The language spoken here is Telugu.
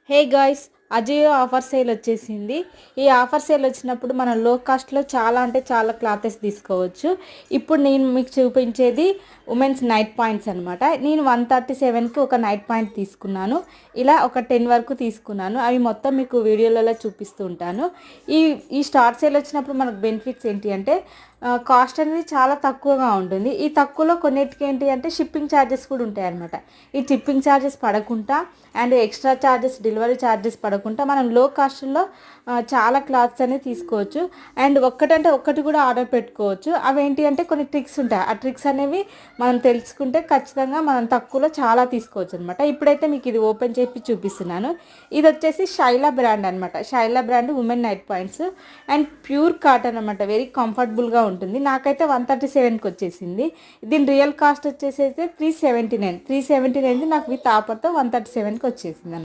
Hey guys, Ajio offer sale వచ్చేసింది. ఈ ఆఫర్ సేల్ వచ్చినప్పుడు మనం లో కాస్ట్లో చాలా అంటే చాలా క్లాతెస్ తీసుకోవచ్చు. ఇప్పుడు నేను మీకు చూపించేది ఉమెన్స్ నైట్ పాయింట్స్ అనమాట. నేను 137కి ఒక నైట్ పాయింట్ తీసుకున్నాను. ఇలా ఒక 10 వరకు తీసుకున్నాను. అవి మొత్తం మీకు వీడియోలలో చూపిస్తూ ఉంటాను. ఈ ఈ స్టార్ సేల్ వచ్చినప్పుడు మనకు బెనిఫిట్స్ ఏంటి అంటే కాస్ట్ అనేది చాలా తక్కువగా ఉంటుంది. ఈ తక్కువలో కొన్నిటికి ఏంటి అంటే షిప్పింగ్ ఛార్జెస్ కూడా ఉంటాయి అన్నమాట. ఈ షిప్పింగ్ ఛార్జెస్ పడకుండా and extra charges delivery charges పడకుండా మనం లో కాస్ట్లో చాలా క్లాత్స్ అనేవి తీసుకోవచ్చు. అండ్ ఒక్కటంటే ఒక్కటి కూడా ఆర్డర్ పెట్టుకోవచ్చు. అవి ఏంటి అంటే కొన్ని ట్రిక్స్ ఉంటాయి. ఆ ట్రిక్స్ అనేవి మనం తెలుసుకుంటే ఖచ్చితంగా మనం తక్కువలో చాలా తీసుకోవచ్చు అనమాట. ఇప్పుడైతే మీకు ఇది ఓపెన్ చేసి చూపిస్తున్నాను. ఇది వచ్చేసి శైలా బ్రాండ్ అనమాట. Shaila brand women night pants and pure cotton అనమాట. వెరీ కంఫర్టబుల్గా ఉంటుంది. నాకైతే 137కి వచ్చేసింది. దీని రియల్ కాస్ట్ వచ్చేసి అయితే 379 నాకు విత్ ఆఫర్తో 137కి వచ్చేసింది అనమాట.